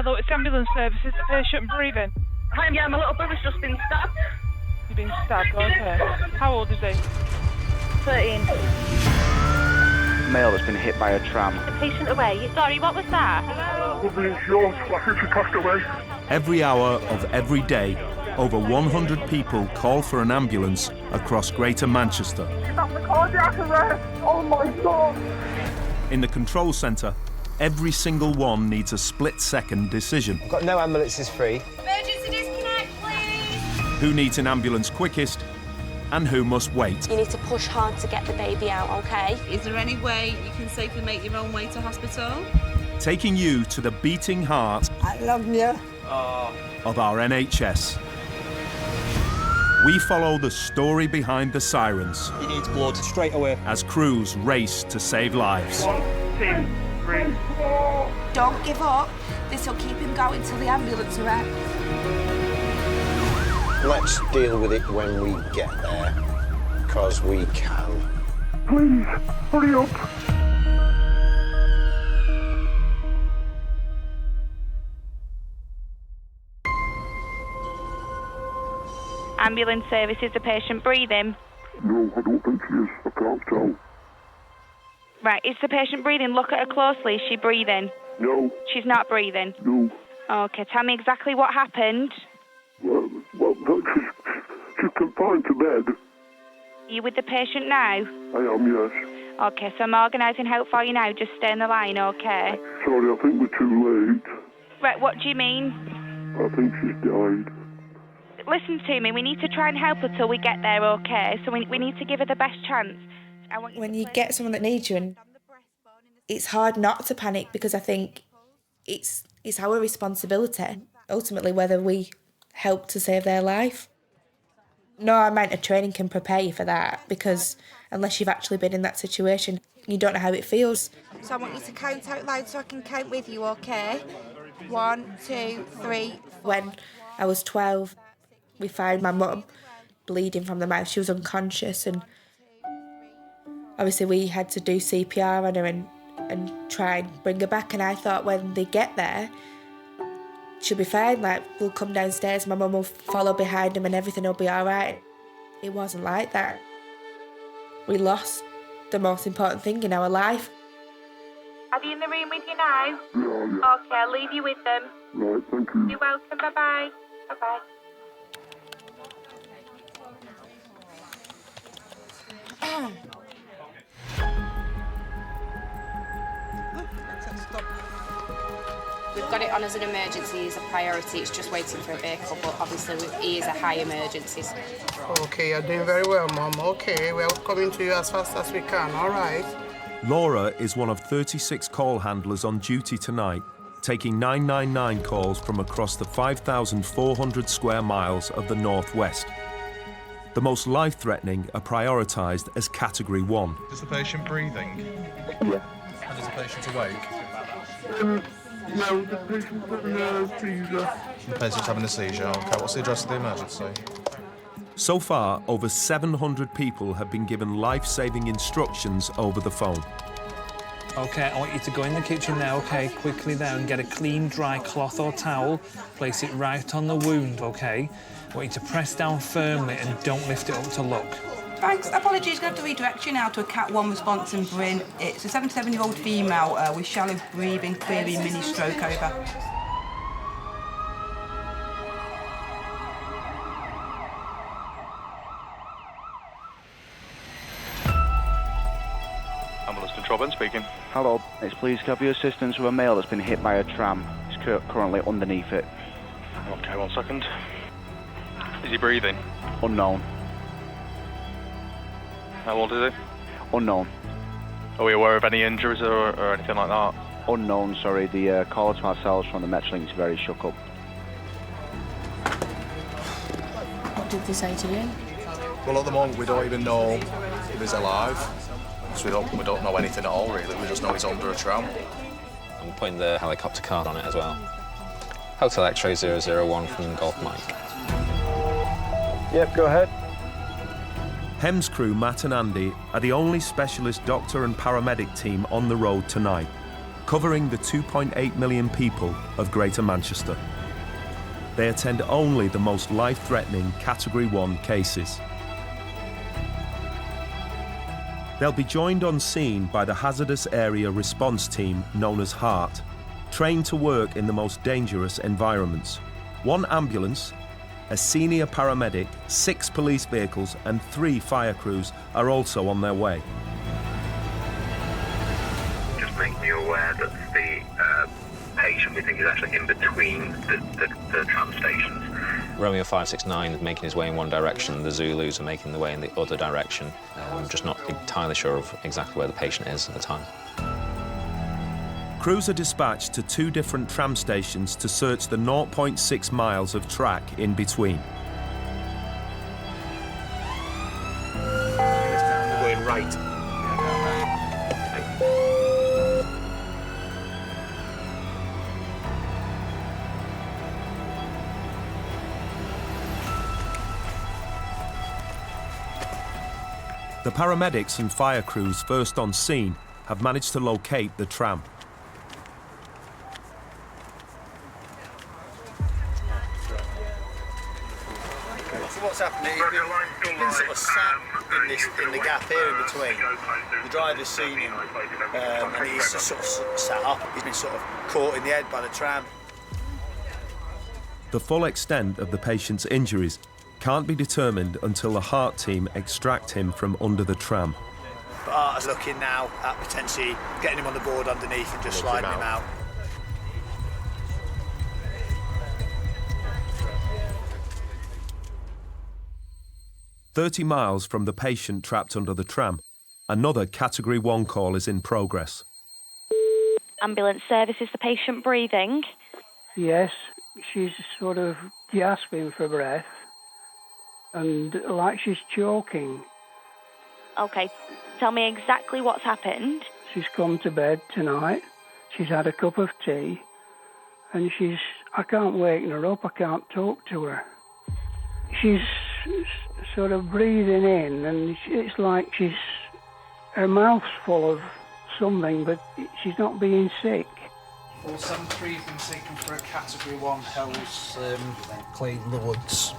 Hello, it's ambulance services. Patient breathing. Hi, yeah, my little brother's just been stabbed. You've been stabbed, okay. How old is he? 13. Male that's been hit by a tram. The patient away. Sorry, what was that? Lovely, it's yours. I think she passed away. Every hour of every day, over 100 people call for an ambulance across Greater Manchester. She's having a cardiac arrest. Oh my God. In the control centre, every single one needs a split-second decision. I've got no ambulances free. Emergency disconnect, please. Who needs an ambulance quickest and who must wait. You need to push hard to get the baby out, OK? Is there any way you can safely make your own way to hospital? Taking you to the beating heart I love you. of our NHS. We follow the story behind the sirens. He needs blood straight away. As crews race to save lives. 1, 2, 3, 4. Don't give up. This will keep him going till the ambulance arrives. Let's deal with it when we get there, because we can. Please, hurry up. Ambulance services, the patient breathing. No, I don't think she is. I can't tell. Right, is the patient breathing? Look at her closely. Is she breathing? No, She's not breathing. no. Okay, tell me exactly what happened. Well, she's confined to bed. Are you with the patient now? I am, yes. Okay, so I'm organising help for you now. Just stay on the line, okay? Sorry, I think we're too late. Right, what do you mean? I think she's died. Listen to me, we need to try and help her till we get there, okay? So we need to give her the best chance. I want When you get someone that needs you, and it's hard not to panic, because I think it's our responsibility, ultimately, whether we help to save their life. No amount of training can prepare you for that, because unless you've actually been in that situation, you don't know how it feels. So I want you to count out loud so I can count with you, OK? 1, 2, 3, 4. When I was 12, we found my mum bleeding from the mouth. She was unconscious, and obviously we had to do CPR on her and try and bring her back. And I thought when they get there, she'll be fine. Like, we'll come downstairs, my mum will follow behind them and everything will be all right. It wasn't like that. We lost the most important thing in our life. Are they in the room with you now? Yeah. Okay, I'll leave you with them. Right, thank you. You're welcome, bye-bye. Bye-bye. We've got it on as an emergency, as a priority. It's just waiting for a vehicle, but obviously it is a high emergency. Okay, you're doing very well, Mum. Okay, we're coming to you as fast as we can, all right? Laura is one of 36 call handlers on duty tonight, taking 999 calls from across the 5,400 square miles of the Northwest. The most life-threatening are prioritised as Category 1. Is the patient breathing? Yeah. And is the patient awake? No, the patient's having a seizure. The patient's having a seizure. Okay, what's the address of the emergency? So far, over 700 people have been given life-saving instructions over the phone. OK, I want you to go in the kitchen now, OK, quickly there, and get a clean, dry cloth or towel, place it right on the wound, OK? I want you to press down firmly and don't lift it up to look. Thanks. Apologies, going to have to redirect you now to a Cat 1 response in Bryn. It's a 77-year-old female with shallow breathing, query, mini stroke, over. Ambulance control, Ben speaking. Hello, it's please have your assistance with a male that's been hit by a tram. He's currently underneath it. Okay, 1 second. Is he breathing? Unknown. How old is he? Unknown. Are we aware of any injuries or anything like that? Unknown, sorry. The caller to ourselves from the Metrolink is very shook up. What did they say to you? Well, at the moment, we don't even know if he's alive. So we don't know anything at all, really. We just know he's under a tram. I'm putting the helicopter card on it as well. Hotel X-ray 001 from Golf Mike. Yep, go ahead. HEMS crew Matt and Andy are the only specialist doctor and paramedic team on the road tonight. covering the 2.8 million people of Greater Manchester. They attend only the most life-threatening Category 1 cases. They'll be joined on scene by the Hazardous Area Response Team known as HART, trained to work in the most dangerous environments. 1 ambulance, a senior paramedic, 6 police vehicles and 3 fire crews are also on their way. Just making you aware that the patient we think is actually in between the tram stations. Romeo 569 is making his way in one direction, the Zulus are making their way in the other direction. I'm just not entirely sure of exactly where the patient is at the time. Crews are dispatched to 2 different tram stations to search the 0.6 miles of track in between. We're going right. The paramedics and fire crews first on scene have managed to locate the tram. So what's happening? He's been sort of sat in the gap here in between. The driver's seen him, and he's just sort of sat up. He's been sort of caught in the head by the tram. The full extent of the patient's injuries can't be determined until the HART team extract him from under the tram. But Art's looking now at potentially getting him on the board underneath and just sliding him out. "30 miles from the patient trapped under the tram, another Category 1 call is in progress. Ambulance service, is the patient breathing? Yes, she's sort of gasping for breath and like she's choking. Okay, tell me exactly what's happened. She's come to bed tonight, she's had a cup of tea, and I can't waken her up, I can't talk to her. She's sort of breathing in, and it's like her mouth's full of something, but she's not being sick. 473 has been taken for a Category 1 health, Clayton the Woods.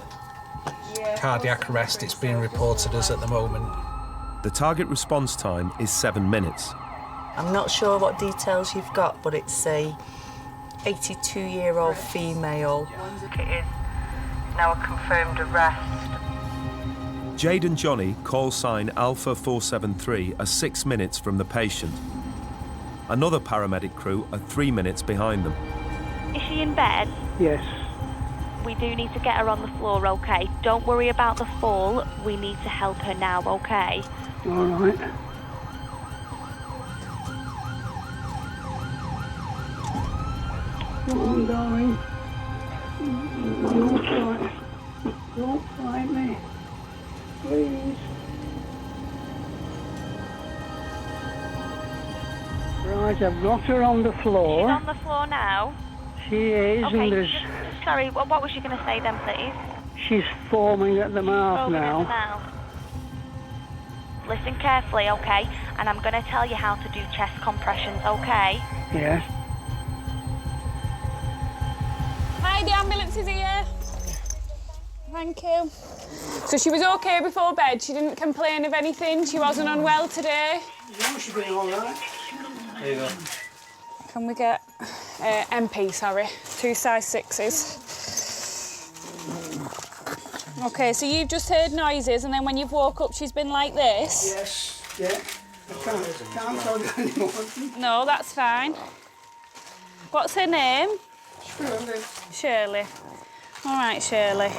Cardiac arrest, it's being reported as at the moment. The target response time is 7 minutes. I'm not sure what details you've got, but it's a 82-year-old female. It is now a confirmed arrest. Jade and Johnny, call sign Alpha 473, are 6 minutes from the patient. Another paramedic crew are 3 minutes behind them. Is she in bed? Yes. We do need to get her on the floor, okay? Don't worry about the fall. We need to help her now, okay? All right. Come on, darling. Don't fight me. Please. Right, I've got her on the floor. She's on the floor now? She is, okay, and there's... Sorry, what was she going to say then, please? She's foaming at the mouth Foaming now. at the mouth. Listen carefully, okay? And I'm going to tell you how to do chest compressions, okay? Yes. Hi, the ambulance is here. Thank you. So she was okay before bed? She didn't complain of anything? She wasn't unwell today? No, she's been all right. There you go. Can we get MP, sorry, 2 size 6s. OK, so you've just heard noises and then when you've woke up she's been like this? Yes, yeah. I can't tell you anymore. No, that's fine. What's her name? Shirley. Shirley. All right, Shirley.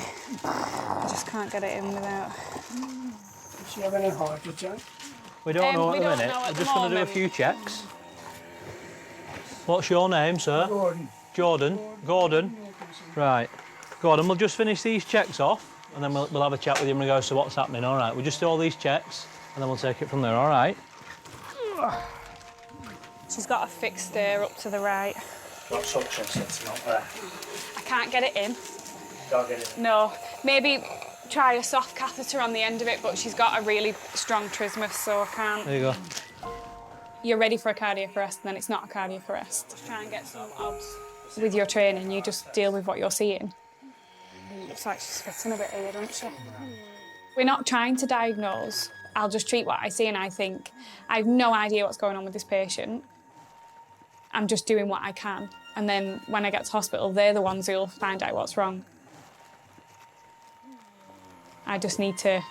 I just can't get it in without... Is she having a heart attack? We don't know at the minute. We're just going to do a few checks. What's your name, sir? Gordon. Jordan? Gordon? Right. Gordon, we'll just finish these checks off and then we'll have a chat with you in regards to what's happening, all right? We'll just do all these checks and then we'll take it from there, all right? She's got a fixed stare up to the right. That suction set's not there. I can't get it in. Can't get it in? No. Maybe try a soft catheter on the end of it, but she's got a really strong trismus, so I can't. There you go. you're ready for a cardiac arrest and then it's not a cardiac arrest. Just try and get some obs. With your training, you just deal with what you're seeing. It looks like she's fitting a bit here, doesn't she? We're not trying to diagnose. I'll just treat what I see and I think, I have no idea what's going on with this patient. I'm just doing what I can. And then when I get to hospital, they're the ones who'll find out what's wrong. I just need to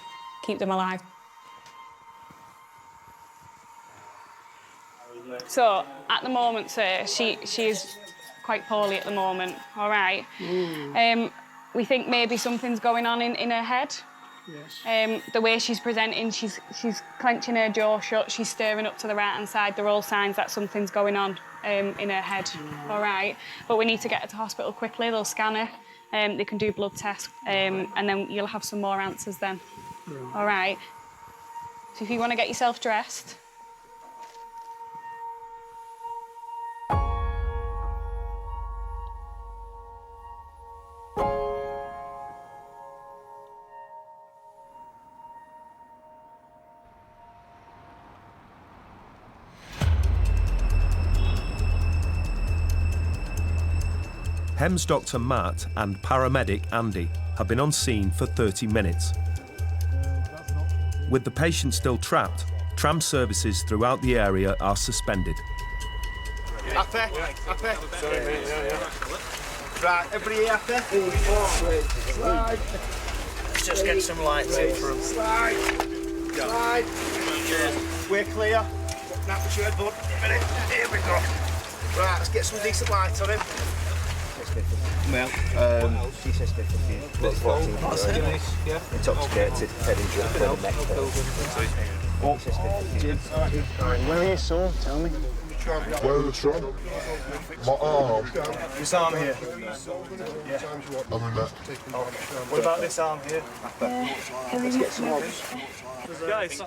keep them alive. So, at the moment, sir, she's quite poorly at the moment, all right? We think maybe something's going on in her head. Yes. The way she's presenting, she's clenching her jaw shut, she's staring up to the right-hand side. They're all signs that something's going on in her head, all right? But we need to get her to hospital quickly. They'll scan her, they can do blood tests, and then you'll have some more answers then, all right? So if you want to get yourself dressed. HEMS Dr. Matt and paramedic Andy have been on scene for 30 minutes. With the patient still trapped, tram services throughout the area are suspended. Happy? Sorry, mate, Right, everybody happy? Slide. Let's just get some lights in for them. Slide. We're clear. Snap the shirt, bud. Here we go. Right, let's get some decent lights on him. Well, she says 15, but 14. Intoxicated, head injury, the neck Where are you, son? Tell me. Where are the tram? My arm. This arm here? Yeah. I'm in that. What about this arm here? Let's get some odds. Guys,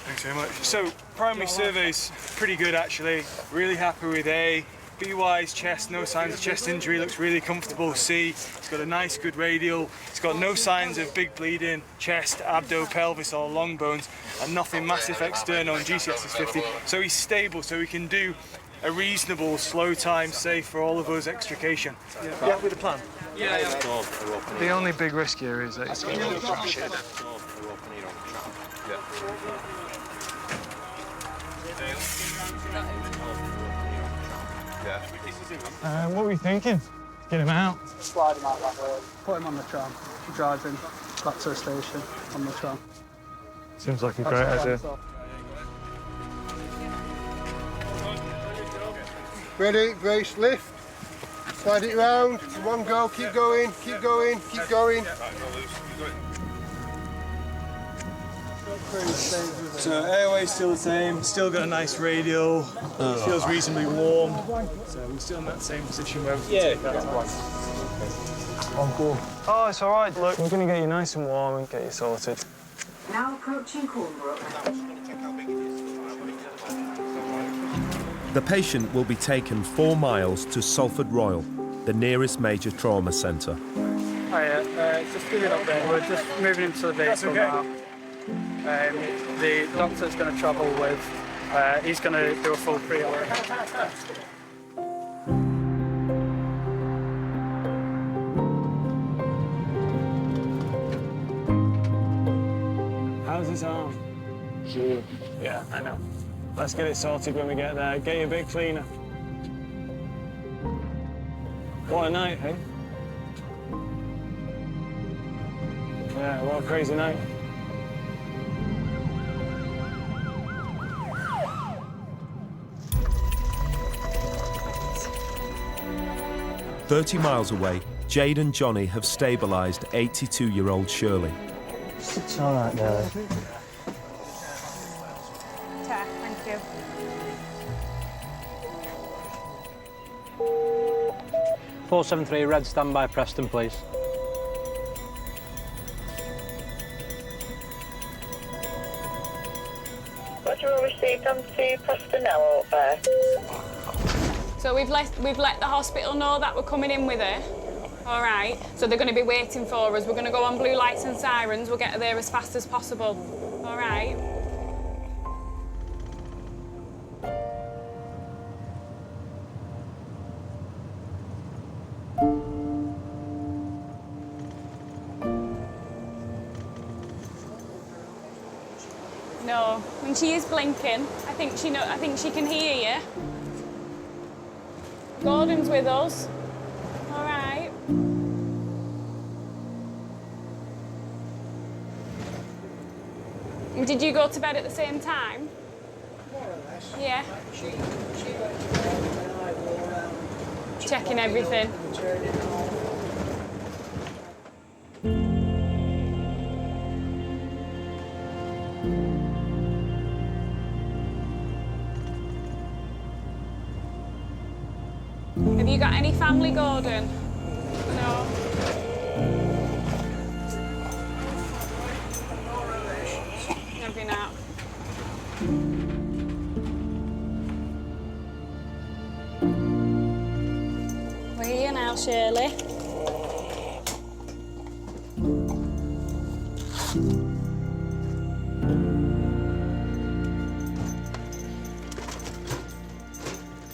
thanks very much. So, primary survey's pretty good actually. Really happy with A. B-wise, chest, no signs of chest injury, looks really comfortable. C, he's got a nice, good radial. He's got no signs of big bleeding, chest, abdo, pelvis, or long bones, and nothing massive external, and GCS is 50. So he's stable, so we can do a reasonable, slow time, safe for all of us extrication. Yeah, with the plan? Yeah. The only big risk here is that it's going to crash it. What were you thinking? Get him out. Slide him out that way. Put him on the tram. Drive him back to the station on the tram. Seems like a great idea. Ready, brace, lift. Slide it round. One go, keep going, keep going, keep going. So airway's still the same, still got a nice radial, feels reasonably warm. So we're still in that same position where we can take that twice. Oh, cool. Oh, it's all right. Look, we're going to get you nice and warm and get you sorted. Now approaching Cornbrook. The patient will be taken 4 miles to Salford Royal, the nearest major trauma centre. Hiya, just giving up there. We're just moving into the vehicle now. The doctor's going to travel with, he's going to do a full pre-op. How's his arm? Sure. Yeah, I know. Let's get it sorted when we get there. Get you a bit cleaner. What a night, eh? Yeah, what a crazy night. "30 miles away, Jade and Johnny have stabilised 82-year-old Shirley. It's all right, Nelly. Thank you. "473 Red, stand by Preston, please." Roger, all received on to Preston now, over. So we've let the hospital know that we're coming in with her. All right. So they're going to be waiting for us. We're going to go on blue lights and sirens. We'll get her there as fast as possible. All right. No, and she is blinking. I think she can hear you. Gordon's with us. All right. Did you go to bed at the same time? More or less. Yeah. She went to bed when I wore out. Checking everything. Turning on. Have you got any family, Gordon? No. Maybe not. We're here now, Shirley.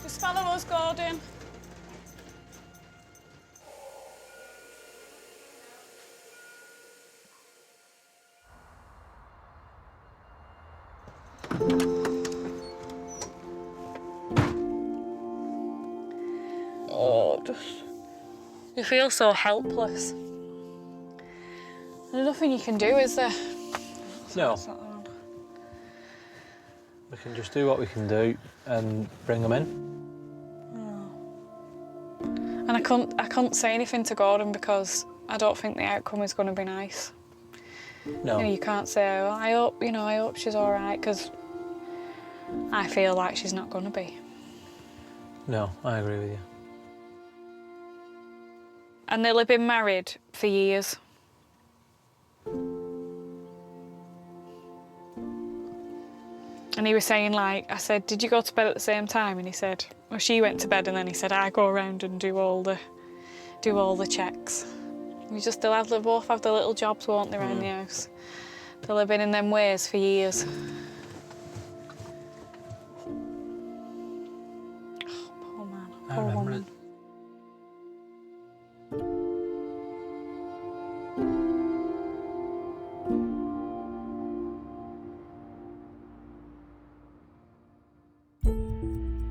Just follow us, Gordon. Oh, you feel so helpless. There's nothing you can do, is there? No. We can just do what we can do and bring them in. And I can't say anything to Gordon because I don't think the outcome is going to be nice. No. You know, you can't say, well, I hope she's all right, because I feel like she's not going to be. No, I agree with you. And they'll have been married for years. And he was saying, like, I said, did you go to bed at the same time? And he said, well, she went to bed, and then he said, I go around and do all the checks. They'll both have their little jobs, won't they, around the house? They'll have been in them ways for years. Oh, poor man, poor woman.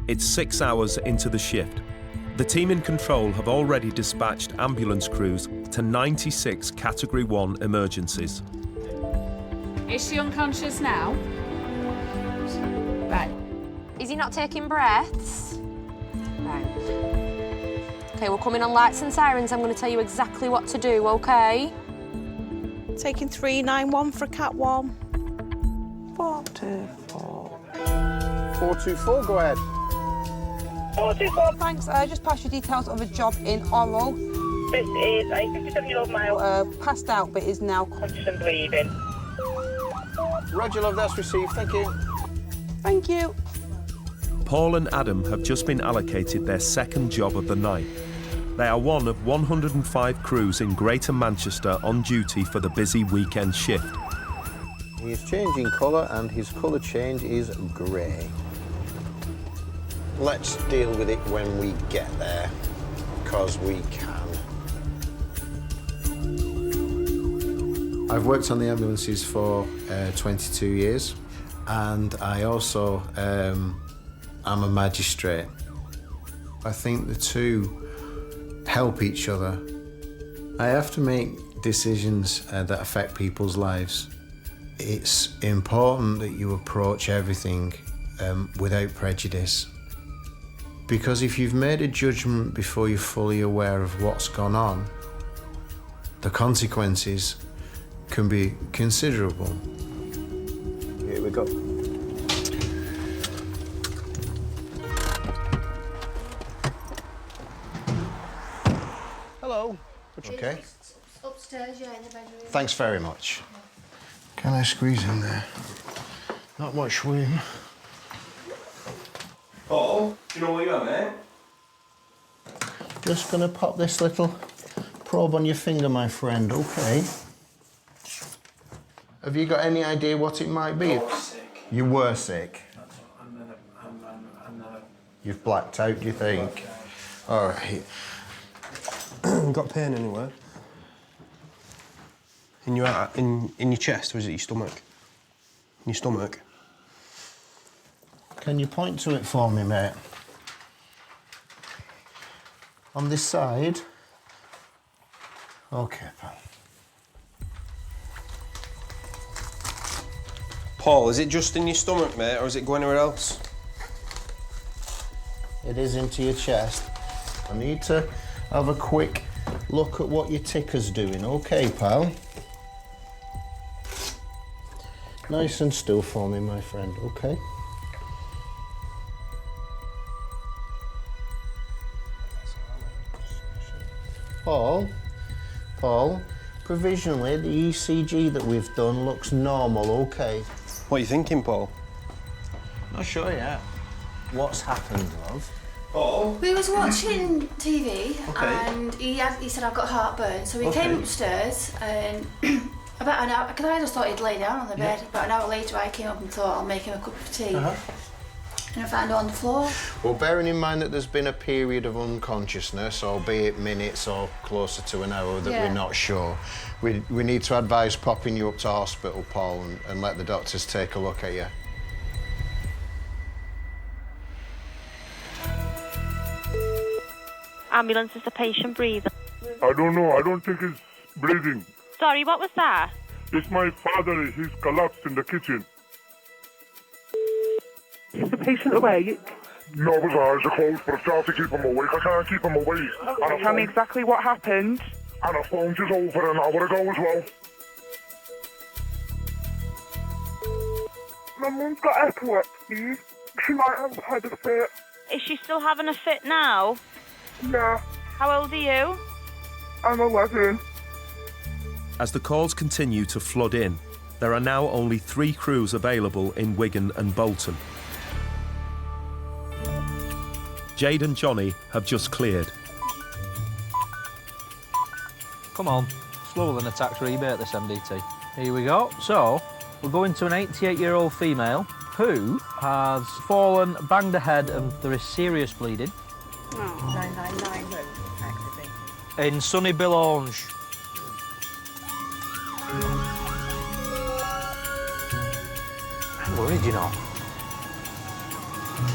It's 6 hours into the shift. The team in control have already dispatched ambulance crews to 96 Category 1 emergencies. Is she unconscious now? Right. Is he not taking breaths? Right. OK, we're coming on lights and sirens. I'm going to tell you exactly what to do, OK? Taking 391 for Cat 1. 424. 424, go ahead. 424. Thanks. Just pass your details of a job in Oral. This is a 57-year-old male. Passed out, but is now conscious and bleeding. Roger, love, that's received. Thank you. Thank you. Paul and Adam have just been allocated their second job of the night. They are one of 105 crews in Greater Manchester on duty for the busy weekend shift. He is changing colour, and his colour change is grey. Let's deal with it when we get there, because we can. I've worked on the ambulances for 22 years, and I also am a magistrate. I think the two help each other. I have to make decisions that affect people's lives. It's important that you approach everything without prejudice. Because if you've made a judgment before you're fully aware of what's gone on, the consequences can be considerable. Here we go. Hello. Okay. Upstairs, yeah, in the bedroom. Thanks very much. Can I squeeze in there? Not much room. Paul, do you know where you are, mate? Just gonna pop this little probe on your finger, my friend, okay? Have you got any idea what it might be? I was sick. You were sick? I'm You've blacked out, do you think? Okay. All right. Got pain anywhere? In your chest, or is it your stomach? In your stomach? Can you point to it for me, mate? On this side? OK, pal. Paul, is it just in your stomach, mate, or is it going anywhere else? It is into your chest. I need to have a quick look at what your ticker's doing. OK, pal? Nice and still for me, my friend, OK? Paul, provisionally, the ECG that we've done looks normal, OK? What are you thinking, Paul? Not sure yet. What's happened, love? Paul? We was watching TV Okay. and he said I've got heartburn, so he Okay. came upstairs and about an hour, because I just thought he'd lay down on the bed. About an hour later I came up and thought I'll make him a cup of tea. And I found her on the floor. Well, bearing in mind that there's been a period of unconsciousness, albeit minutes or closer to an hour, that we're not sure, we need to advise popping you up to hospital, Paul, and let the doctors take a look at you. Ambulance, is the patient breathing? I don't know. I don't think he's breathing. Sorry, what was that? It's my father. He's collapsed in the kitchen. Is the patient awake? No, his eyes are closed, but I try to keep him awake. I can't keep him awake. Okay, tell me exactly what happened. And I phoned you over an hour ago as well. My mum's got epilepsy. She might have had a fit. Is she still having a fit now? Yeah. How old are you? I'm 11. As the calls continue to flood in, there are now only 3 crews available in Wigan and Bolton. Jade and Johnny have just cleared. Come on, slower than a tax rebate, this MDT. Here we go. So, we're going to an 88-year-old female who has fallen, banged her head, and there is serious bleeding. 999 room, actually. In sunny Billange. I'm worried, you know.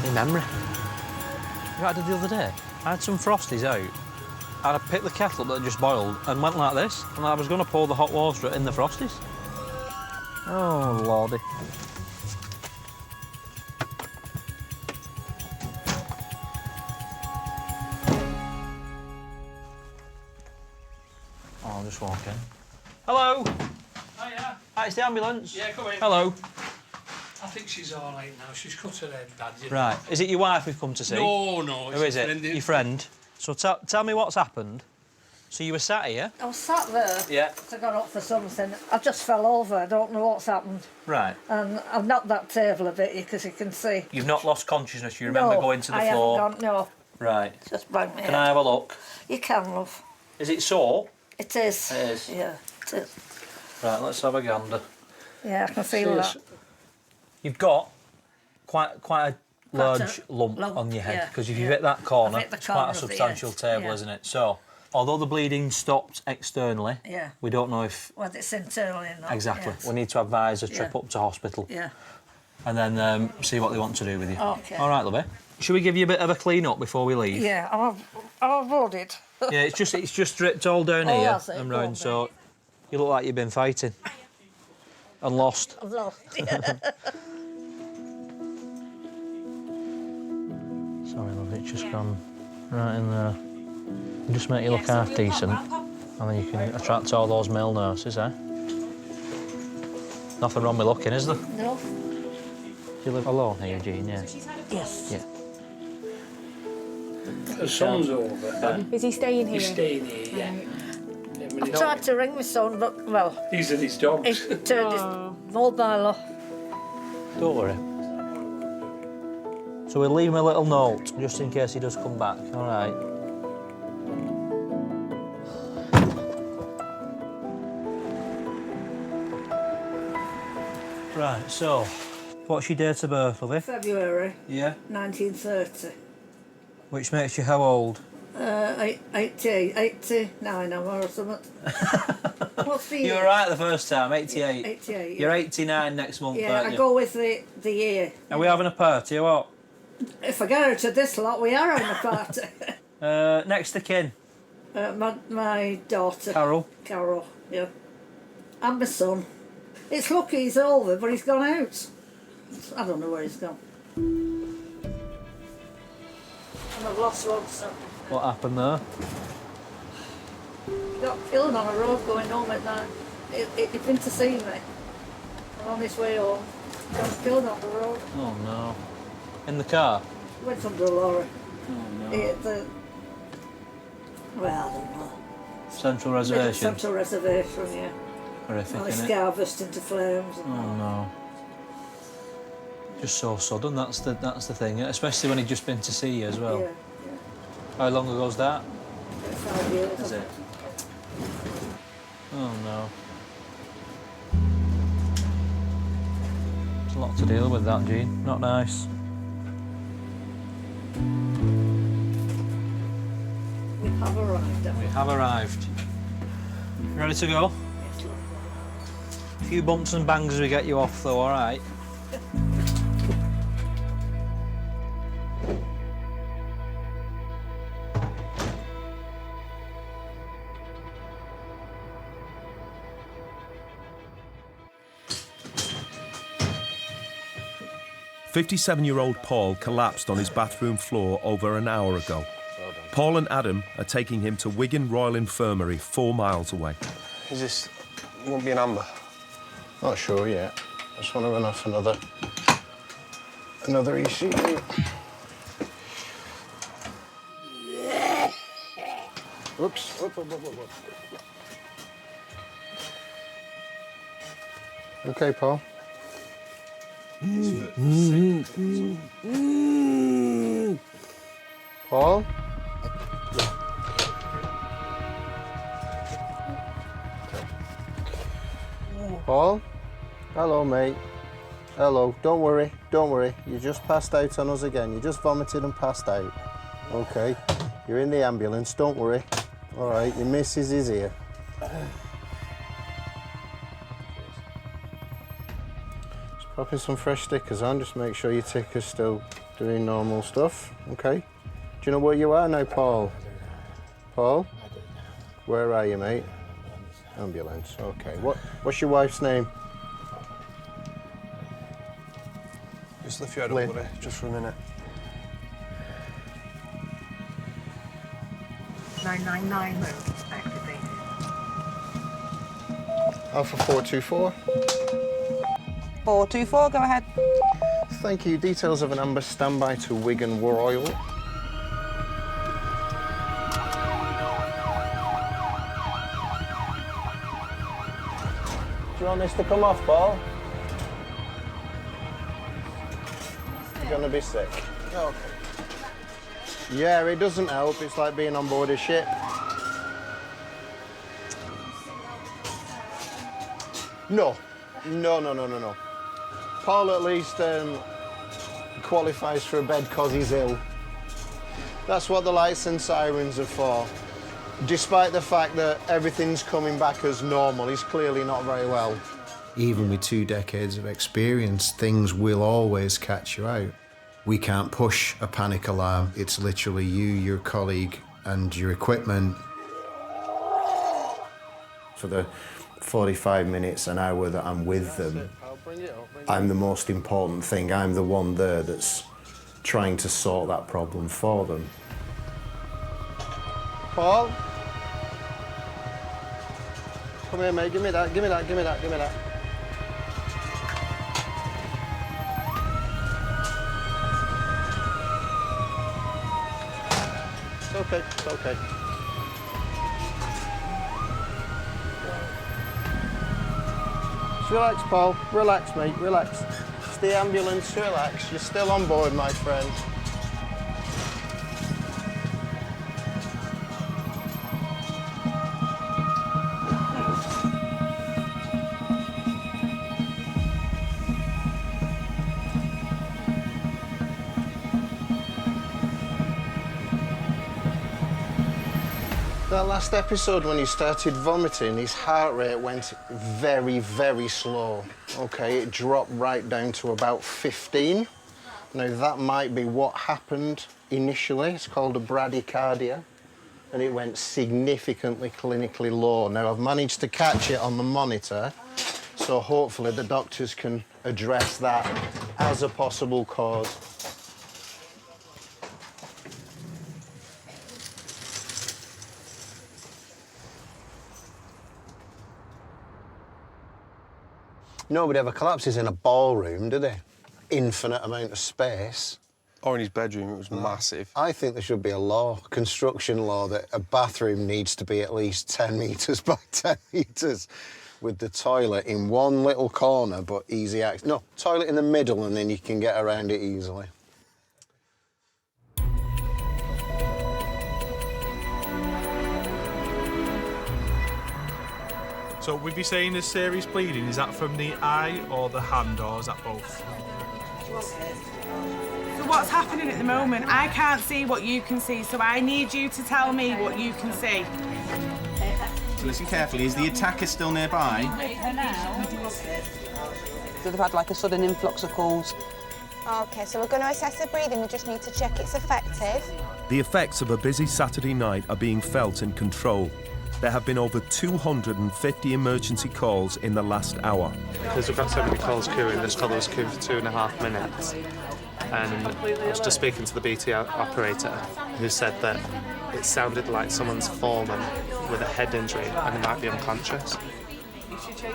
In memory. You know what I did the other day? I had some Frosties out, and I picked the kettle that had just boiled and went like this, and I was going to pour the hot water in the Frosties. Oh, lordy. Oh, I'll just walk in. Hello. Hiya. Hi, it's the ambulance. Yeah, come in. Hello. I think she's all right now. She's cut her head bad. You know. Right. Is it your wife we've come to see? No. Who is it? Your friend. So tell me what's happened. So you were sat here? I was sat there. Yeah. I got up for something. I just fell over. I don't know what's happened. Right. And I've knocked that table a bit, because you can see. You've not lost consciousness. You remember going to the I floor? haven't gone, no. Right. Just bang me Can I have a look? You can, love. Is it sore? It is. It is. Yeah, it is. Right, let's have a gander. Yeah, I can feel that. You've got quite a large Quite a lump lump, on your head, yeah, because if you yeah. hit that corner, I've hit the it's corner quite a of the substantial head, table, yeah. isn't it? So, although the bleeding stopped externally, Yeah. we don't know if... Well, it's internally now. Exactly. Yes. We need to advise a trip Yeah. up to hospital. Yeah. And then see what they want to do with you. OK. All right, lovey. Should we give you a bit of a clean-up before we leave? Yeah, I've voted. Yeah, it's just dripped all down Oh, here that's it. and Go on, round, so you look like you've been fighting. And lost. I've lost. Sorry, love, it's just gone right in there. Just make you look half decent, and then you can attract all those male nurses, eh? Nothing wrong with looking, is there? No. Do you live alone here, Jean? Yeah. Yes. Yeah. Her son's over. Is he staying here? He's staying here, yeah. I've tried to ring my son, but, well... These are his dogs. He's turned his mobile off. Don't worry. So we'll leave him a little note, just in case he does come back, all right? Right, so, what's your date of birth, lovey? February. Yeah. 1930. Which makes you how old? 89 or something. What's the You year? were right the first time, 88. 88. You're 89 next month, Yeah, aren't I you? go with the year. Are we having a party or what? If I get out of this lot, we are having a party. Next to kin. My daughter. Carol. Carol, yeah. And my son. It's lucky he's over, but he's gone out. I don't know where he's gone. And I've lost one son. What happened there? He got killed on a road going home at night. He'd been to see me. And on his way home, he got killed on the road. Oh no. In the car? Went under a lorry. Oh no. Well, I don't know. Central Reservation? Central Reservation, yeah. Horrific, And his innit? car burst into flames. And Oh no. Just so sudden, that's the thing, especially when he'd just been to see you as well. Yeah, How long ago's that? 5 years. Is it? Oh no. There's a lot to deal with that, Jean. Not nice. We have arrived. We have arrived. Ready to go? A few bumps and bangs as we get you off though, alright? "57-year-old Paul collapsed on his bathroom floor over an hour ago. Paul and Adam are taking him to Wigan Royal Infirmary, 4 miles away. Is this... You won't be an amber? Not sure yet. I just want to run off another ECG. Oops. Okay, Paul. Paul? Paul? Hello, mate. Hello. Don't worry. You just passed out on us again. You just vomited and passed out. Okay. You're in the ambulance. Don't worry. All right. Your missus is here. Just popping some fresh stickers on. Just make sure your ticker's still doing normal stuff. Okay. Do you know where you are now, Paul? Paul? Where are you, mate? Ambulance. Okay. What's your wife's name? Just lift your head up, buddy, just for a minute. 999 mode activated. Alpha 424. 424, go ahead. Thank you. Details of an amber standby to Wigan Royal. Do you want this to come off, Paul? You're gonna be sick. Okay. Yeah, it doesn't help. It's like being on board a ship. No. Paul at least qualifies for a bed because he's ill. That's what the lights and sirens are for. Despite the fact that everything's coming back as normal, he's clearly not very well. Even with 2 decades of experience, things will always catch you out. We can't push a panic alarm. It's literally you, your colleague, and your equipment. For the 45 minutes, an hour that I'm with them, I'm the most important thing. I'm the one there that's trying to sort that problem for them. Paul? Come here, mate. Give me that. It's okay. Just relax, Paul. Relax, mate, relax. It's the ambulance, relax. You're still on board, my friend. That last episode when he started vomiting, his heart rate went very, very slow. OK, it dropped right down to about 15. Now, that might be what happened initially. It's called a bradycardia, and it went significantly clinically low. Now, I've managed to catch it on the monitor, so hopefully the doctors can address that as a possible cause. Nobody ever collapses in a ballroom, do they? Infinite amount of space. Or in his bedroom, it was massive. I think there should be a law, construction law, that a bathroom needs to be at least 10 metres by 10 metres, with the toilet in one little corner, but easy access. No, toilet in the middle, and then you can get around it easily. So, with you saying there's serious bleeding, is that from the eye or the hand, or is that both? So what's happening at the moment? I can't see what you can see, so I need you to tell me what you can see. So listen carefully. Is the attacker still nearby? So they've had like a sudden influx of calls. OK, so we're going to assess the breathing. We just need to check it's effective. The effects of a busy Saturday night are being felt in control. There have been over 250 emergency calls in the last hour. Because we've got so many calls queuing, this call was queued for 2.5 minutes. And I was just speaking to the BT operator, who said that it sounded like someone's fallen with a head injury and they might be unconscious,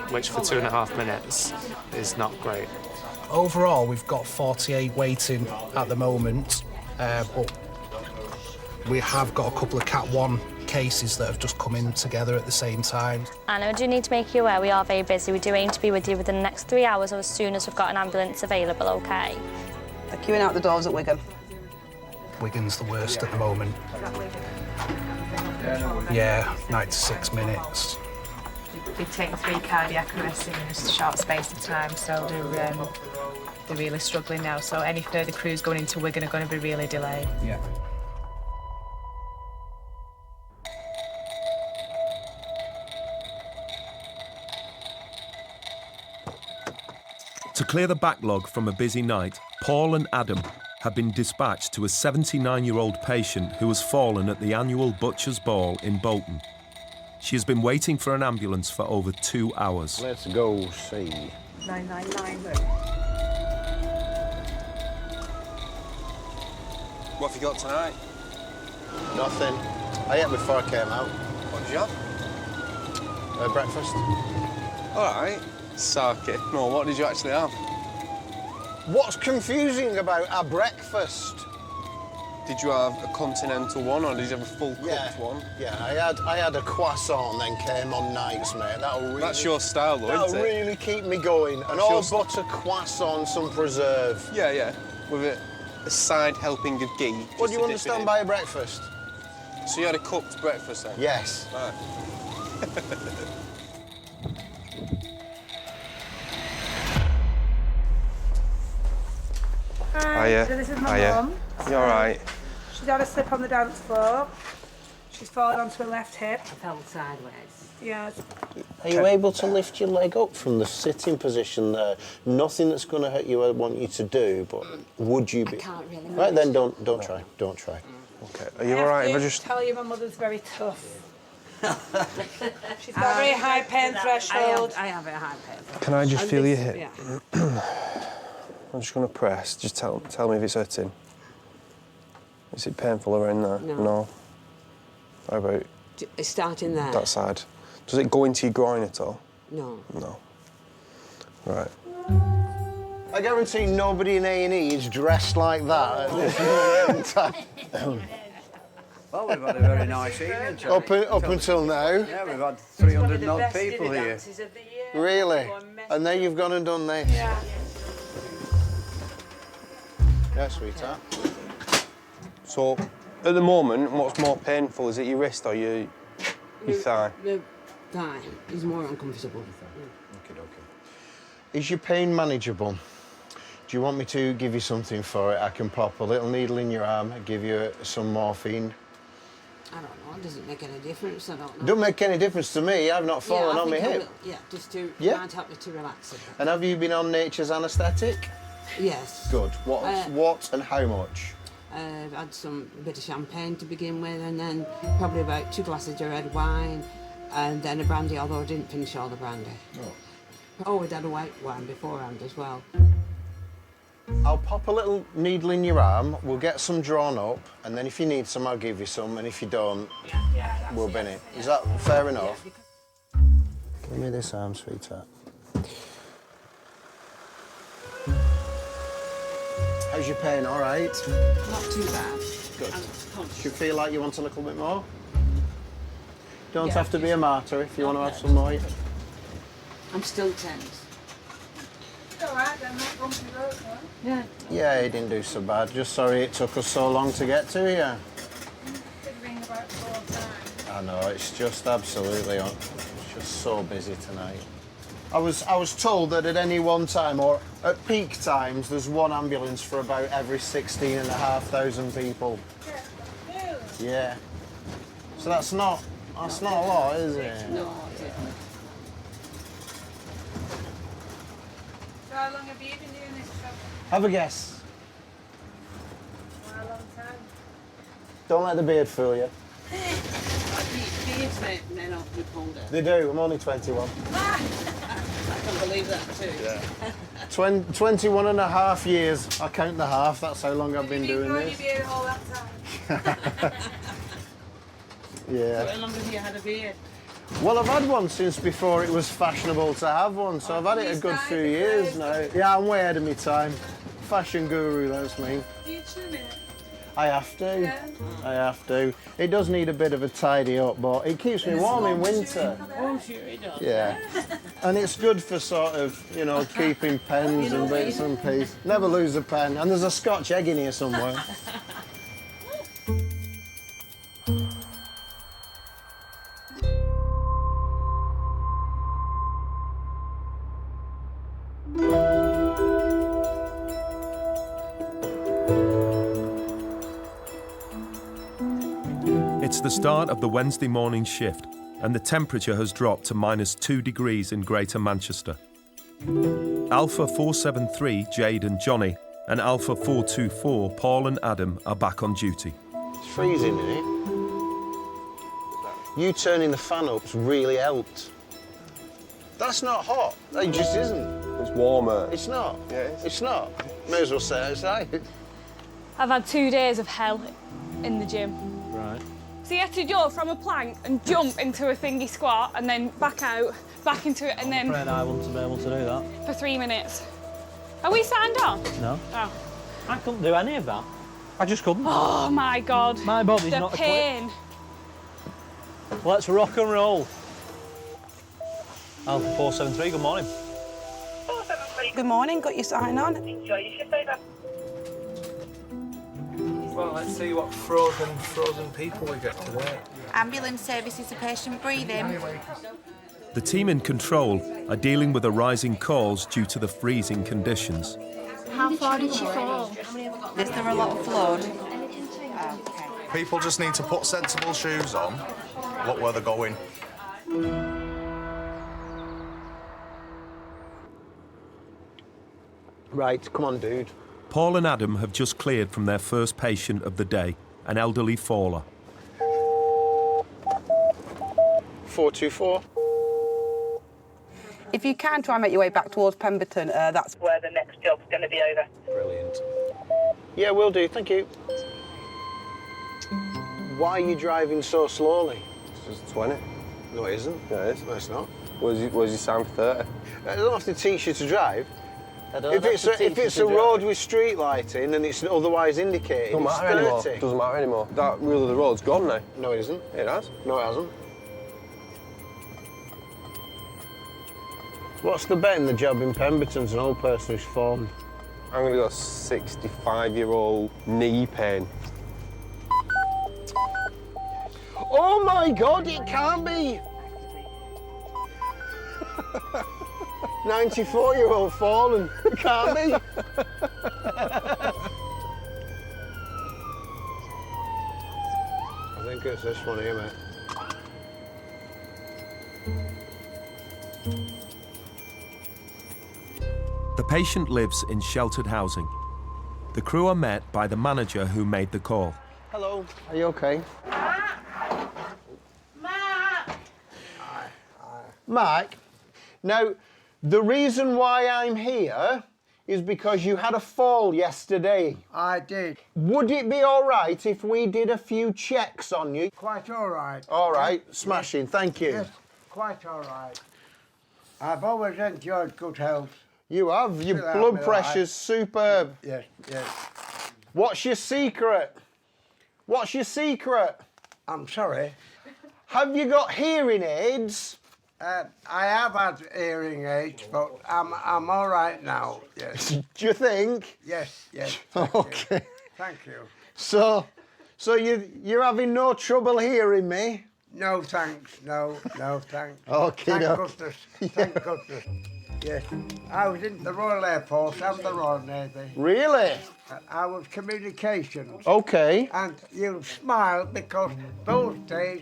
which for 2.5 minutes is not great. Overall, we've got 48 waiting at the moment, but we have got a couple of Cat 1 cases that have just come in together at the same time. And I do need to make you aware we are very busy. We do aim to be with you within the next 3 hours or as soon as we've got an ambulance available, OK? They're queuing out the doors at Wigan. Wigan's the worst at the moment. Yeah, 96 minutes. We've taken 3 cardiac arrests in a short space of time, so they're really struggling now. So any further crews going into Wigan are going to be really delayed. Yeah. To clear the backlog from a busy night, Paul and Adam have been dispatched to a 79-year-old patient who has fallen at the annual Butcher's Ball in Bolton. She has been waiting for an ambulance for over 2 hours. Let's go see. 999 What have you got tonight? Nothing. I ate before I came out. What did you have? Breakfast. All right. Sake. No, what did you actually have? What's confusing about our breakfast? Did you have a continental one, or did you have a full cooked one? Yeah, I had a croissant and then came on nights, mate. That's your style, though, isn't it? That'll really keep me going. An all-butter croissant, some preserve. Yeah, yeah. With a side helping of ghee. What do you understand by a breakfast? So you had a cooked breakfast then? Yes. Right. Hi, so this is my mum. You all right? She's had a slip on the dance floor. She's fallen onto her left hip. I fell sideways. Yeah. Are you able to lift your leg up from the sitting position there? Nothing that's going to hurt you I want you to do, but would you be... I can't really. Right, then don't try. Don't try. OK. Are you all right if I just... tell you my mother's very tough. She's got a very high pain threshold. I have a high pain. Can I just feel your hip? Yeah. I'm just going to press. Just tell me if it's hurting. Is it painful around there? No. How about... It's starting there. That side. Does it go into your groin at all? No. No. Right. I guarantee nobody in A&E is dressed like that at this moment in time. Well, we've had a very nice evening, Up until now. Yeah, we've had 300 odd people here. Really? And then you've gone and done this? Yeah. Yeah, sweetheart. So, at the moment, what's more painful? Is it your wrist or your thigh? The thigh is more uncomfortable. Okay. Is your pain manageable? Do you want me to give you something for it? I can pop a little needle in your arm, give you some morphine. I don't know, it doesn't make any difference, I don't know. Don't make any difference to me, I've not fallen on my hip. Yeah, just to might help me to relax a bit. And have you been on nature's anaesthetic? Yes. Good. What and how much? I've had a bit of champagne to begin with, and then probably about 2 glasses of red wine, and then a brandy, although I didn't finish all the brandy. Oh, we'd had a white wine beforehand as well. I'll pop a little needle in your arm, we'll get some drawn up, and then if you need some, I'll give you some, and if you don't, we'll bin it. Is that fair enough? Give me this arm, sweetheart. How's your pain, all right? Not too bad. Good. Do you feel like you want a little bit more? Don't have to be a martyr if you want to have some more. I'm still tense. All right, then, not bumpy road, huh? Yeah. Yeah, it didn't do so bad. Just sorry it took us so long to get to you. Did ring about 4 times. I know, it's just absolutely on. It's just so busy tonight. I was told that at any one time, or at peak times, there's one ambulance for about every 16,500 people. Yeah. Yeah. So that's not a lot, is it? No. So how long have you been doing this job? Have a guess. For a long time. Don't let the beard fool you. Beards make men off with older. They do, I'm only 21. I can believe that too. Yeah. 21 and a half years. I count the half, that's how long I've been doing this. You've been growing your beard all that time. Yeah. So how long have you had a beard? Well, I've had one since before it was fashionable to have one, so I've had it a good few years now. Yeah, I'm way ahead of my time. Fashion guru, that's me. Do you trim it? I have to. Yeah. I have to. It does need a bit of a tidy up, but it keeps me warm in winter. Oh, sure it does. Yeah. And it's good for sort of, you know, keeping pens and bits and pieces. Never lose a pen. And there's a Scotch egg in here somewhere. It's the start of the Wednesday morning shift, and the temperature has dropped to -2 degrees in Greater Manchester. Alpha 473, Jade and Johnny, and Alpha 424, Paul and Adam, are back on duty. It's freezing, isn't it? You turning the fan up's really helped. That's not hot. It just isn't. It's warmer. It's not. Yeah, it is. It's not. May as well stay outside. I've had 2 days of hell in the gym. Right. So you have to go from a plank and jump into a thingy squat and then back out, back into it, and then... I'm afraid I wouldn't be able to do that. For 3 minutes. Are we signed on? No. Oh. I couldn't do any of that. I just couldn't. Oh my God. My body's the not pain. equipped. Let's rock and roll. Alpha 473, good morning. 473. Good morning, got your sign on. Enjoy your shift over. Well, let's see what frozen people we get today. Ambulance services, a patient breathing. The team in control are dealing with the rising calls due to the freezing conditions. How far did she fall? Is there a lot of flood? People just need to put sensible shoes on, look where they're going. Right, come on, dude. Paul and Adam have just cleared from their first patient of the day, an elderly faller. 424. If you can try and make your way back towards Pemberton, that's Where the next job's going to be over. Brilliant. Yeah, will do, thank you. Why are you driving so slowly? It's just 20. No, it isn't. Yeah, it is. No, it's not. Where's your sign for 30? I don't have to teach you to drive. If it's a road with street lighting and it's otherwise indicated, Doesn't it's matter 30. anymore. Doesn't matter anymore. That rule of the road's gone now. No, it isn't. It has. No, it hasn't. What's the bet in the job in Pemberton's an old person who's fallen? I'm going to go 65-year-old knee pain. Oh my God, it can't be! 94-year-old fallen. It can't be. I think biscuits, this one here, mate. The patient lives in sheltered housing. The crew are met by the manager who made the call. Hello, are you okay? Mark, now, the reason why I'm here is because you had a fall yesterday. I did. Would it be all right if we did a few checks on you? Quite all right. All right, smashing, thank you. Yes, quite all right. I've always enjoyed good health. You have. Your Fill out blood my pressure's life. superb. Yes, yes. What's your secret? What's your secret? I'm sorry. Have you got hearing aids? I have had hearing aids, but I'm all right now. Yes. Do you think? Yes, yes. Okay. Thank you. So you're having no trouble hearing me? No thanks. No thanks. Okay. Thank no. goodness. Thank goodness. Yes. I was in the Royal Air Force and the Royal Navy. Really? I was communications. Okay. And you'll smile because those days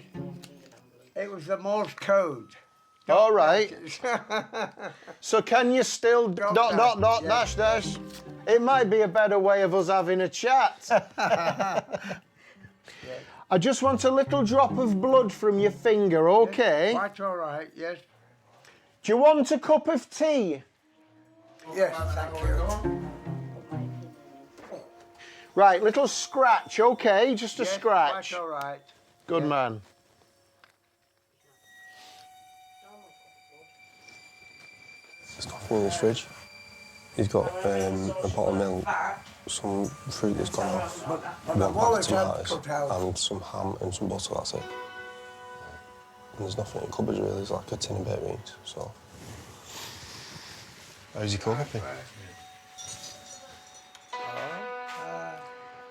it was the Morse code. All right. So can you still dash. It might be a better way of us having a chat. I just want a little drop of blood from your finger, okay? Yes, quite all right, yes. Do you want a cup of tea? Yes, thank you. Right, little scratch, okay? Just a scratch. Quite all right. Good man. There's coffee in his fridge. He's got a bottle of milk, some fruit that's gone off, one pack of tomatoes, and some ham and some butter, that's it. And there's nothing in the cupboards really, there's like a tin of baked beans, so. How's he cooking?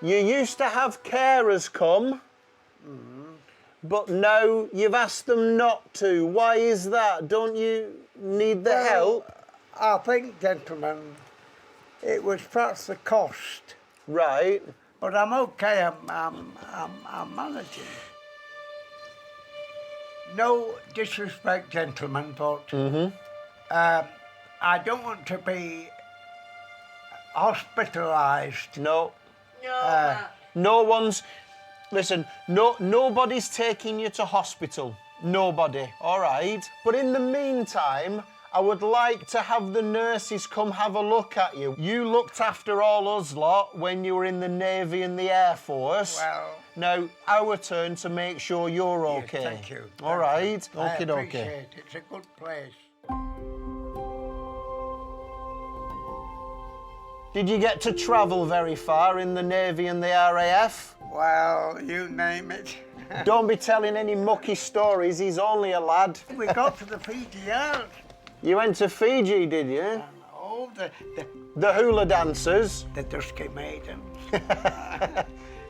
You used to have carers come, but now you've asked them not to. Why is that? Don't you need the help? I think, gentlemen, it was perhaps the cost. Right. But I'm okay, I'm managing. No disrespect, gentlemen, but I don't want to be hospitalised. No. No one's... Listen, nobody's taking you to hospital. Nobody, all right? But in the meantime, I would like to have the nurses come have a look at you. You looked after all us lot when you were in the Navy and the Air Force. Well... Now, our turn to make sure you're okay. Yes, thank you. All right? I Okay. appreciate it. It's a good place. Did you get to travel very far in the Navy and the RAF? Well, you name it. Don't be telling any mucky stories, he's only a lad. We got to the Fiji Isles. You went to Fiji, did you? Oh, the hula dancers. The Dusky Maidens.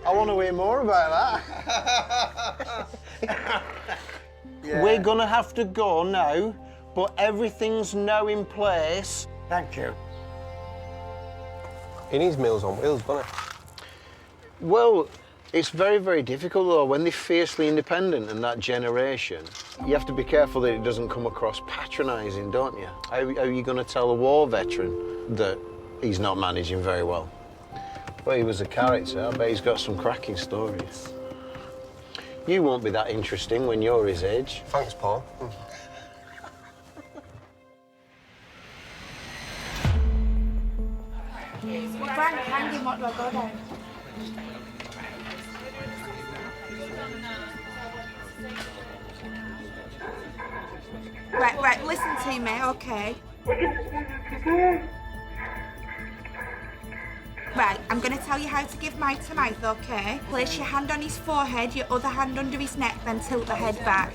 I want to hear more about that. Yeah. We're gonna have to go now, but everything's now in place. Thank you. He needs Meals on Wheels, doesn't he? Well, it's very, very difficult though, when they're fiercely independent and that generation. You have to be careful that it doesn't come across patronising, don't you? How are you going to tell a war veteran that he's not managing very well? Well, he was a character. I bet he's got some cracking stories. You won't be that interesting when you're his age. Thanks, Paul. Frank, hanging, what do I go down? Right, listen to me, okay? Right, I'm going to tell you how to give mouth to mouth, okay? Place your hand on his forehead, your other hand under his neck, then tilt the head back.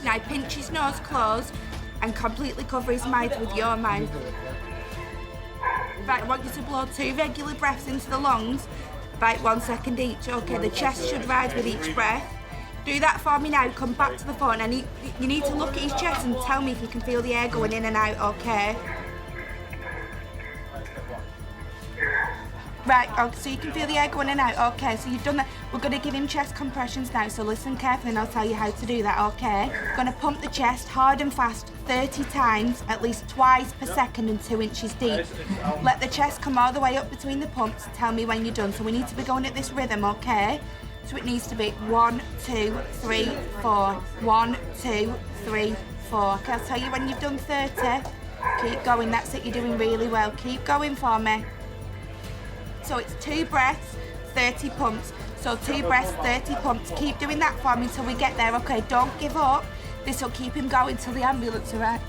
Now pinch his nose closed and completely cover his mouth with your mouth. Right, I want you to blow 2 regular breaths into the lungs, about 1 second each, okay? The chest should rise with each breath. Do that for me now, come back to the phone, and you need to look at his chest and tell me if you can feel the air going in and out, okay? Right, oh, so you can feel the air going in and out. Okay, so you've done that. We're going to give him chest compressions now, so listen carefully and I'll tell you how to do that, okay? We're going to pump the chest hard and fast 30 times, at least twice per second and 2 inches deep. Let the chest come all the way up between the pumps. Tell me when you're done. So we need to be going at this rhythm, okay? So it needs to be 1, 2, 3, 4. 1, 2, 3, 4. Okay, I'll tell you when you've done 30. Keep going, that's it, you're doing really well. Keep going for me. So it's 2 breaths, 30 pumps. So 2 breaths, 30 pumps. Keep doing that for me until we get there, okay? Don't give up. This will keep him going till the ambulance arrives.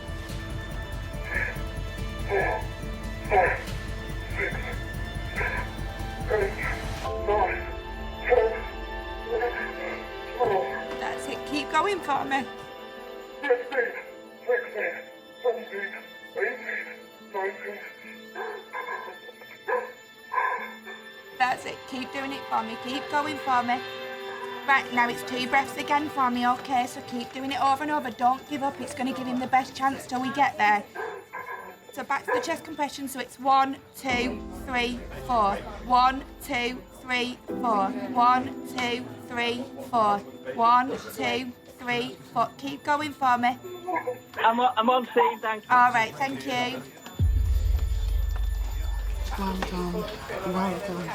4, 5, 6, 7, 8, 9, 10, 11, 12. That's it, keep going for me. 15, 16, 17, 18, 19. That's it, keep doing it for me, keep going for me. Right, now it's 2 breaths again for me, okay? So keep doing it over and over, don't give up, it's going to give him the best chance till we get there. So back to the chest compression, so it's 1, 2, 3, 4. 1, 2, 3, 4. 1, 2, 3, 4. 1, 2, 3, 4. Keep going for me. I'm on scene, thank you. All right, thank you. Well done. Well done.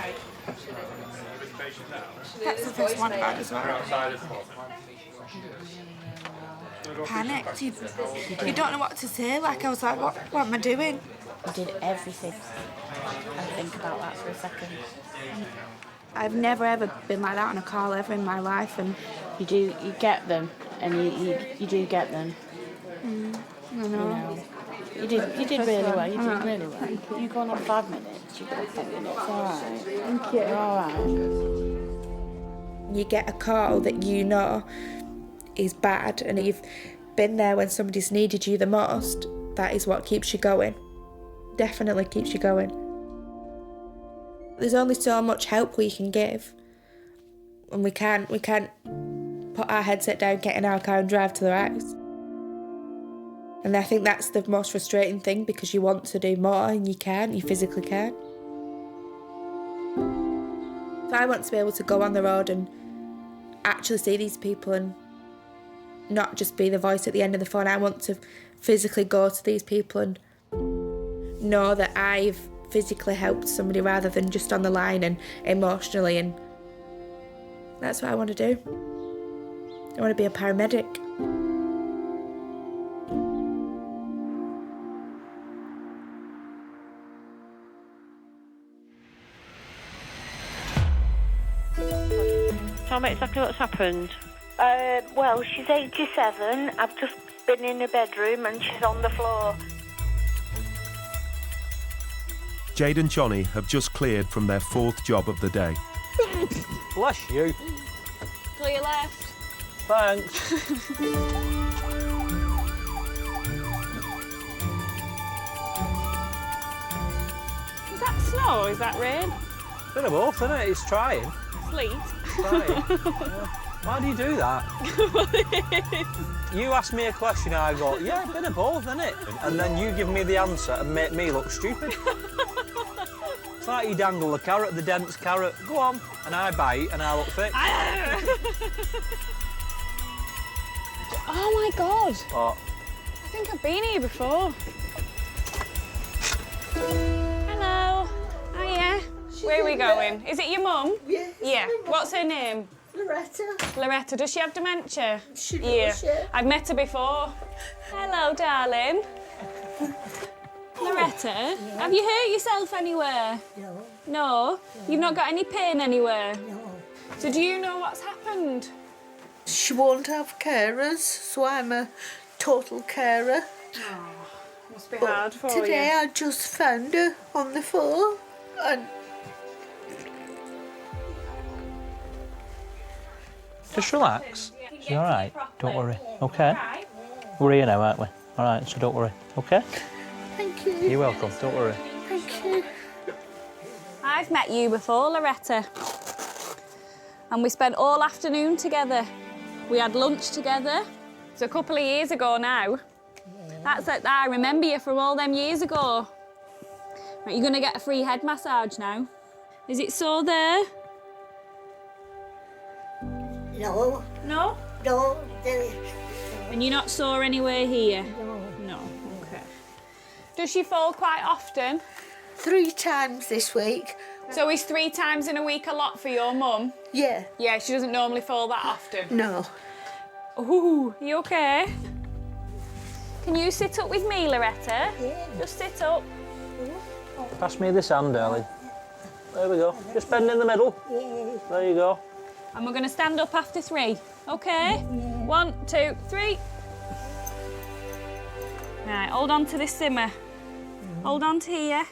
That's the first one about as well. Panicked. You don't know what to say. Like, I was like, what am I doing? You did everything. I think about that for a second. I've never ever been like that on a call ever in my life, and You get them, and you do get them. I know. You did really well. You did really well. You go on 5 minutes. You got 5 minutes. All right. Thank you. You're all right. You get a call that you know is bad, and you've been there when somebody's needed you the most. That is what keeps you going. Definitely keeps you going. There's only so much help we can give, and we can't put our headset down, get in our car and drive to their house. And I think that's the most frustrating thing, because you want to do more and you can't, you physically can't. So I want to be able to go on the road and actually see these people and not just be the voice at the end of the phone. I want to physically go to these people and know that I've physically helped somebody rather than just on the line and emotionally, and that's what I want to do. I want to be a paramedic. Tell me exactly what's happened. Well, she's 87. I've just been in her bedroom and she's on the floor. Jade and Johnny have just cleared from their 4th job of the day. Bless you. Clear left. Thanks. Is that snow or is that rain? Bit of both, isn't it? It's trying. Sleet. Trying. Yeah. Why do you do that? You ask me a question, I go, yeah, a bit of both, isn't it? And then you give me the answer and make me look stupid. It's like you dangle the carrot, the dense carrot, go on, and I bite and I look thick. Oh my God. What? I think I've been here before. Hello. Hiya. Where are we going? Is it your mum? Yeah. Yeah. What's her name? Loretta. Loretta. Does she have dementia? She does, yeah. I've met her before. Hello, darling. Loretta, have you hurt yourself anywhere? No. No? You've not got any pain anywhere? No. So do you know what's happened? She won't have carers, so I'm a total carer. Oh, must be hard for you. Today I just found her on the phone and... Just relax. You're all right. Don't worry. Okay? We're here now, aren't we? All right, so don't worry. Okay? Thank you. You're welcome. Don't worry. Thank you. I've met you before, Loretta. And we spent all afternoon together. We had lunch together. It's a couple of years ago now. That's it. I remember you from all them years ago. Right, you're going to get a free head massage now. Is it sore there? No. No? No. And you're not sore anywhere here? No. Okay. Does she fall quite often? 3 times this week. So is 3 times in a week a lot for your mum? Yeah. Yeah, she doesn't normally fall that often? No. Ooh, you okay? Can you sit up with me, Loretta? Yeah. Just sit up. Pass me this hand, darling. There we go. Just bend in the middle. Yeah. There you go. And we're going to stand up after 3, okay? Yeah. 1, 2, 3. Right, hold on to this simmer. Hold on to here.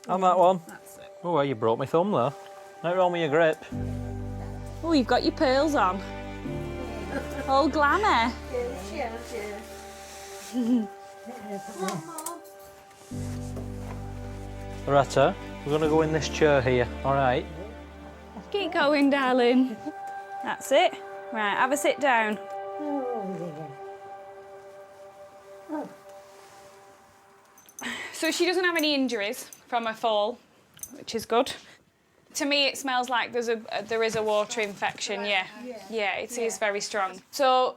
On that one. That's it. Oh, well, you broke my thumb there. Not wrong with your grip. Oh, you've got your pearls on. All glamour. Loretta, we're going to go in this chair here, all right? Keep going, darling. That's it. Right, have a sit down. So she doesn't have any injuries from her fall, which is good. To me, it smells like there is a water infection, yeah. Yeah, it is very strong. So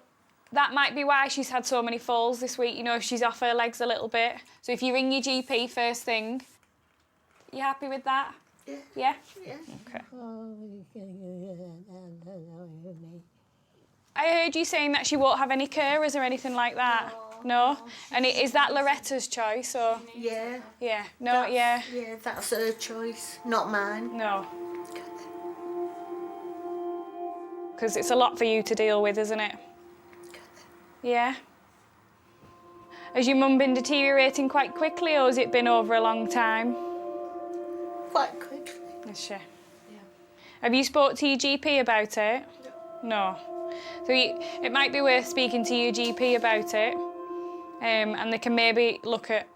that might be why she's had so many falls this week, you know, if she's off her legs a little bit. So if you ring your GP first thing, you happy with that? Yeah. Yeah? Yeah. Okay. I heard you saying that she won't have any carers or anything like that. No? And is that Loretta's choice or? Yeah. Yeah. No, yeah. Yeah, that's her choice, not mine. No. Because it's a lot for you to deal with, isn't it? Yeah. Has your mum been deteriorating quite quickly or has it been over a long time? Quite quickly. Is she? Yeah. Have you spoke to your GP about it? No. So it might be worth speaking to your GP about it, and they can maybe look at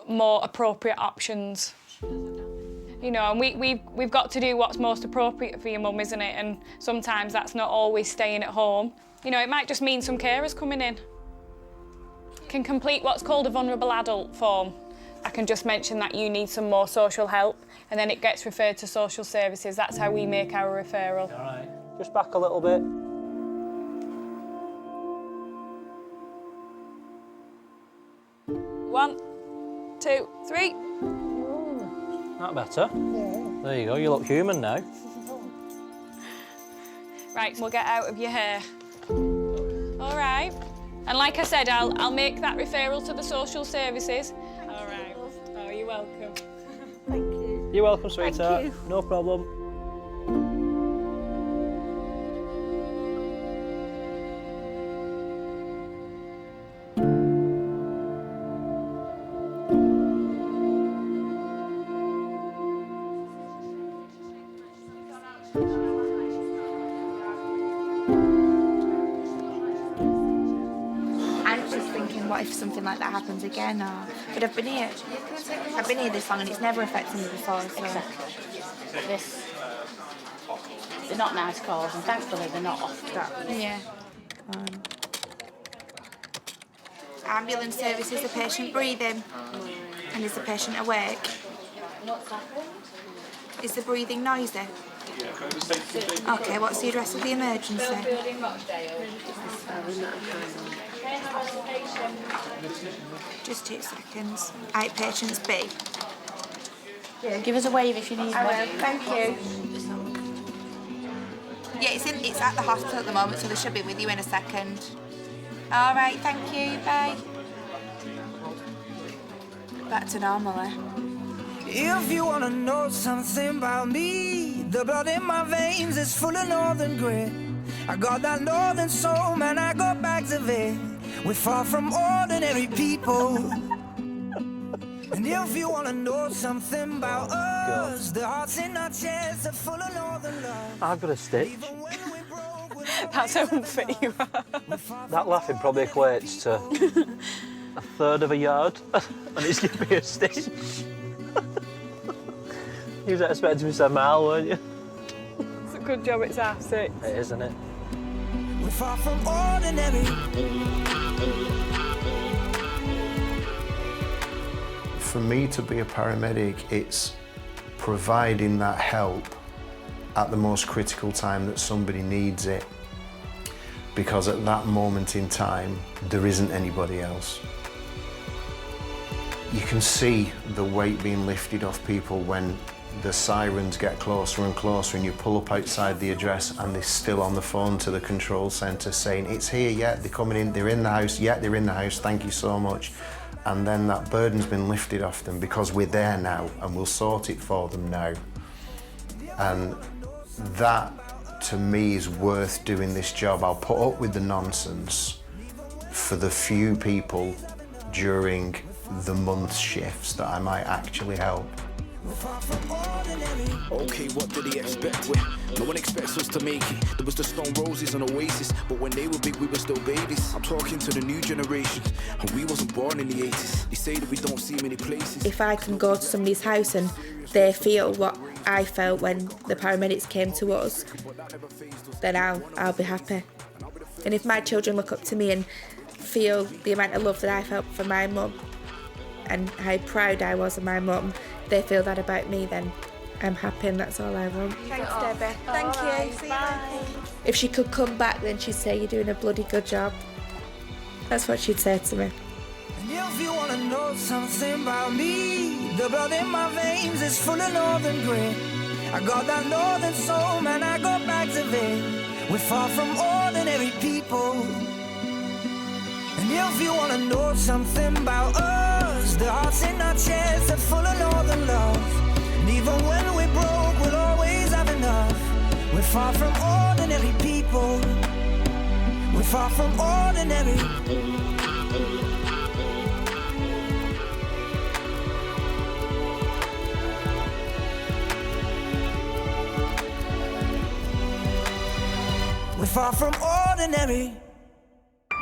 more appropriate options. You know, and we've got to do what's most appropriate for your mum, isn't it? And sometimes that's not always staying at home. You know, it might just mean some carers coming in. Can complete what's called a vulnerable adult form. I can just mention that you need some more social help, and then it gets referred to social services. That's how we make our referral. All right. Just back a little bit. One, 2, 3. That better? Yeah. There you go, you look human now. Right, we'll get out of your hair. All right. And like I said, I'll make that referral to the social services. All right. Oh, you're welcome. Thank you. You're welcome, sweetheart. Thank you. No problem. What if something like that happens again? But I've been here this long and it's never affected me before. So. Exactly. But they're not nice calls, and thankfully they're not off that. Yeah. Ambulance services, the patient breathing, and is the patient awake? What's happened? Is the breathing noisy? Okay, what's the address of the emergency? Just 2 seconds. 8 patients B. Yeah, give us a wave if you need I one. will, thank you. Yeah, it's at the hospital at the moment, so they should be with you in a second. All right, thank you, bye. Back to normal, eh? If you wanna know something about me, the blood in my veins is full of northern grit. I got that northern soul, man, I got bags of it. We're far from ordinary people. And if you wanna know something about us, the hearts in our chests are full of northern love. I've got a stitch. That's how unfit you are. That laughing probably equates to 1/3 of a yard, and it's giving me a stitch. You was expecting me to say a mile, weren't you? It's a good job it's half 6. It is, isn't it? We're far from ordinary. For me to be a paramedic, it's providing that help at the most critical time that somebody needs it, because at that moment in time, there isn't anybody else. You can see the weight being lifted off people when the sirens get closer and closer and you pull up outside the address and they're still on the phone to the control centre saying, it's here, yeah, they're coming in, they're in the house, yeah, they're in the house, thank you so much. And then that burden's been lifted off them because we're there now and we'll sort it for them now. And that, to me, is worth doing this job. I'll put up with the nonsense for the few people during the month shifts that I might actually help. Okay, what did he expect? No one expects us to make it. There was the Stone Roses and Oasis, but when they were big, we were still babies. I'm talking to the new generation, and we wasn't born in the 80s. They say that we don't see many places. If I can go to somebody's house and they feel what I felt when the paramedics came to us, then I'll be happy. And if my children look up to me and feel the amount of love that I felt for my mum and how proud I was of my mum, they feel that about me, then I'm happy and that's all I want. Thanks, Debbie. Thank you. See you later. If she could come back, then she'd say, you're doing a bloody good job. That's what she'd say to me. And if you want to know something about me, the blood in my veins is full of northern grit. I got that northern soul, man, I got bags of it. We're far from ordinary people. And if you want to know something about us, the hearts in our chests are full of northern love. And even when we're broke, we'll always have enough. We're far from ordinary people. We're far from ordinary. We're far from ordinary.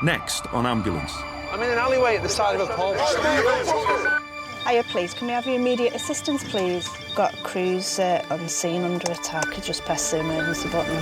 Next on Ambulance. I'm in an alleyway at the side of a pub. Hiya, please. Can we have your immediate assistance, please? Got crews on scene under attack. You just press the emergency button.